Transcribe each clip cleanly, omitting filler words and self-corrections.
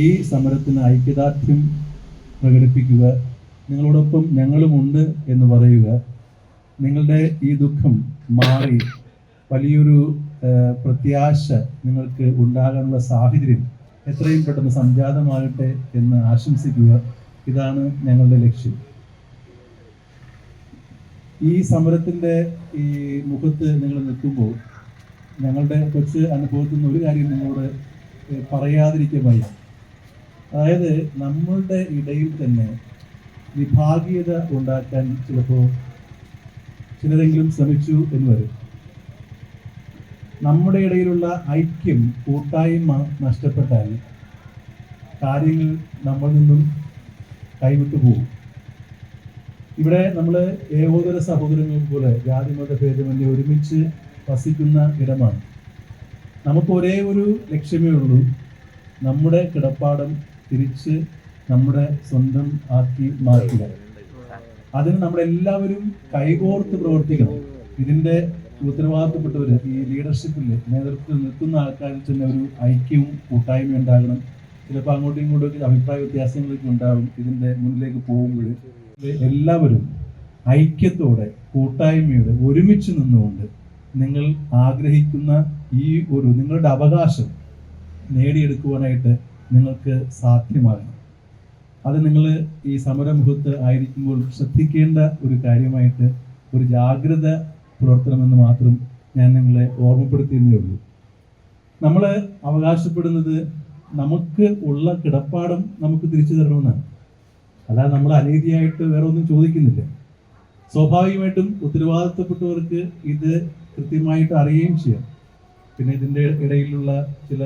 ഈ സമരത്തിന് ഐക്യദാർഢ്യം പ്രകടിപ്പിക്കുക, നിങ്ങളോടൊപ്പം ഞങ്ങളുമുണ്ട് എന്ന് പറയുക, നിങ്ങളുടെ ഈ ദുഃഖം മാറി വലിയൊരു പ്രത്യാശ നിങ്ങൾക്ക് ഉണ്ടാകാനുള്ള സാഹചര്യം എത്രയും പെട്ടെന്ന് സംജാതമാകട്ടെ എന്ന് ആശംസിക്കുക. ഇതാണ് ഞങ്ങളുടെ ലക്ഷ്യം. ഈ സമരത്തിൻ്റെ ഈ മുഖത്ത് നിങ്ങൾ നിൽക്കുമ്പോൾ ഞങ്ങളുടെ കൊച്ചു അനുഭവത്തിൽ നിന്ന് ഒരു കാര്യം നിങ്ങളോട് പറയാതിരിക്കാൻ വയ്യ. അതായത് നമ്മളുടെ ഇടയിൽ തന്നെ വിഭാഗീയത ഉണ്ടാക്കാൻ ചിലപ്പോൾ ചിലരെങ്കിലും ശ്രമിച്ചു എന്ന് വരും. നമ്മുടെ ഇടയിലുള്ള ഐക്യം, കൂട്ടായ്മ നഷ്ടപ്പെട്ടാൽ കാര്യങ്ങൾ നമ്മളിൽ നിന്നും കൈവിട്ടു പോകും. ഇവിടെ നമ്മൾ ഏകോദര സഹോദരങ്ങൾ പോലെ ജാതിമത ഭേദമന്യേ ഒരുമിച്ച് വസിക്കുന്ന ഇടമാണ്. നമുക്ക് ഒരേ ഒരു ലക്ഷ്യമേ ഉള്ളൂ, നമ്മുടെ കിടപ്പാടം തിരിച്ച് നമ്മുടെ സ്വന്തം ആക്കി മാറ്റുക. അതിന് നമ്മളെല്ലാവരും കൈകോർത്ത് പ്രവർത്തിക്കണം. ഇതിൻ്റെ ഉത്തരവാദിത്തപ്പെട്ടവർ, ഈ ലീഡർഷിപ്പിൽ നേതൃത്വത്തിൽ നിൽക്കുന്ന ആൾക്കാരിൽ തന്നെ ഒരു ഐക്യവും കൂട്ടായ്മയും ഉണ്ടാകണം. ചിലപ്പോൾ അങ്ങോട്ടും ഇങ്ങോട്ടും അഭിപ്രായ വ്യത്യാസങ്ങളൊക്കെ ഉണ്ടാകും. ഇതിൻ്റെ മുന്നിലേക്ക് പോകുമ്പോൾ എല്ലാവരും ഐക്യത്തോടെ കൂട്ടായ്മയോടെ ഒരുമിച്ച് നിന്നുകൊണ്ട് നിങ്ങൾ ആഗ്രഹിക്കുന്ന ഈ ഒരു നിങ്ങളുടെ അവകാശം നേടിയെടുക്കുവാനായിട്ട് നിങ്ങൾക്ക് സാധ്യമാകണം. അത് നിങ്ങൾ ഈ സമരമുഖത്ത് ആയിരിക്കുമ്പോൾ ശ്രദ്ധിക്കേണ്ട ഒരു കാര്യമായിട്ട് ഒരു ജാഗ്രത പുലർത്തണമെന്ന് മാത്രം ഞാൻ നിങ്ങളെ ഓർമ്മപ്പെടുത്തിയെന്നേ ഉള്ളൂ. നമ്മൾ അവകാശപ്പെടുന്നത് നമുക്ക് ഉള്ള കിടപ്പാടം നമുക്ക് തിരിച്ചു തരണമെന്നാണ്. അല്ലാതെ നമ്മൾ അനീതിയായിട്ട് വേറെ ഒന്നും ചോദിക്കുന്നില്ല. സ്വാഭാവികമായിട്ടും ഉത്തരവാദിത്തപ്പെട്ടവർക്ക് ഇത് കൃത്യമായിട്ട് അറിയുകയും ചെയ്യാം. പിന്നെ ഇതിൻ്റെ ഇടയിലുള്ള ചില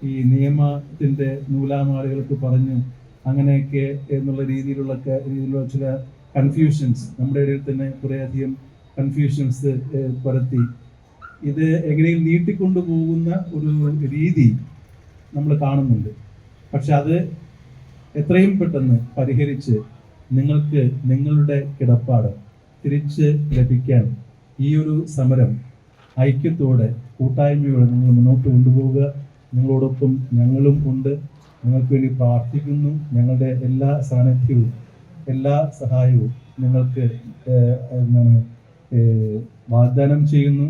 ഈ നിയമത്തിൻ്റെ നൂലാമാലകൾക്ക് പറഞ്ഞു അങ്ങനെയൊക്കെ എന്നുള്ള രീതിയിലുള്ള ചില കൺഫ്യൂഷൻസ് നമ്മുടെ ഇടയിൽ തന്നെ കുറേയധികം കൺഫ്യൂഷൻസ് പരത്തി ഇത് എങ്ങനെയും നീട്ടിക്കൊണ്ടു പോകുന്ന ഒരു രീതി നമ്മൾ കാണുന്നുണ്ട്. പക്ഷെ അത് എത്രയും പെട്ടെന്ന് പരിഹരിച്ച് നിങ്ങൾക്ക് നിങ്ങളുടെ കിടപ്പാട് തിരിച്ച് ലഭിക്കാൻ ഈ ഒരു സമരം ഐക്യത്തോടെ കൂട്ടായ്മയോടെ നിങ്ങൾ മുന്നോട്ട് കൊണ്ടുപോവുക. നിങ്ങളോടൊപ്പം ഞങ്ങളും ഉണ്ട്. നിങ്ങൾക്ക് വേണ്ടി പ്രാർത്ഥിക്കുന്നു. ഞങ്ങളുടെ എല്ലാ സാന്നിധ്യവും എല്ലാ സഹായവും നിങ്ങൾക്ക് വാഗ്ദാനം ചെയ്യുന്നു.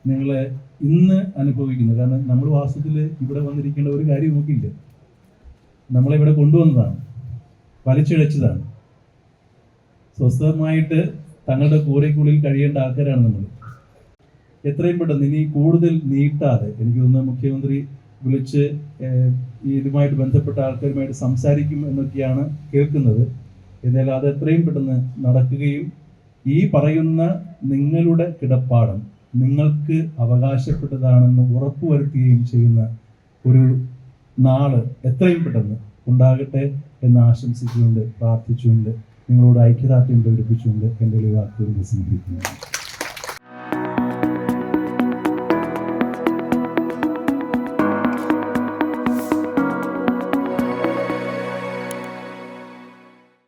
നിങ്ങളെ ഇന്ന് അനുഭവിക്കുന്നു. കാരണം നമ്മൾ വാസ്തവത്തിൽ ഇവിടെ വന്നിരിക്കേണ്ട ഒരു കാര്യം നോക്കിയില്ല. നമ്മളിവിടെ കൊണ്ടുവന്നതാണ്, വലിച്ചിഴച്ചതാണ്. സ്വസ്ഥമായിട്ട് തങ്ങളുടെ കൂരയ്ക്കുള്ളിൽ കഴിയേണ്ട ആൾക്കാരാണ് നമ്മൾ. എത്രയും പെട്ടെന്ന് ഇനി കൂടുതൽ നീട്ടാതെ, എനിക്ക് തോന്നുന്നു മുഖ്യമന്ത്രി വിളിച്ച് ഇതുമായിട്ട് ബന്ധപ്പെട്ട ആൾക്കാരുമായിട്ട് സംസാരിക്കും എന്നൊക്കെയാണ് കേൾക്കുന്നത്. എന്നാൽ അത് എത്രയും പെട്ടെന്ന് നടക്കുകയും ഈ പറയുന്ന നിങ്ങളുടെ കിടപ്പാടം നിങ്ങൾക്ക് അവകാശപ്പെട്ടതാണെന്ന് ഉറപ്പുവരുത്തുകയും ചെയ്യുന്ന ഒരു നാള് എത്രയും പെട്ടെന്ന് ഉണ്ടാകട്ടെ എന്ന് ആശംസിച്ചുകൊണ്ട് പ്രാർത്ഥിച്ചുകൊണ്ട് നിങ്ങളോട് ഐക്യദാർഢ്യം പ്രകടിപ്പിച്ചുകൊണ്ട് എൻ്റെ വാക്കുകൾ സമർപ്പിക്കുന്നു.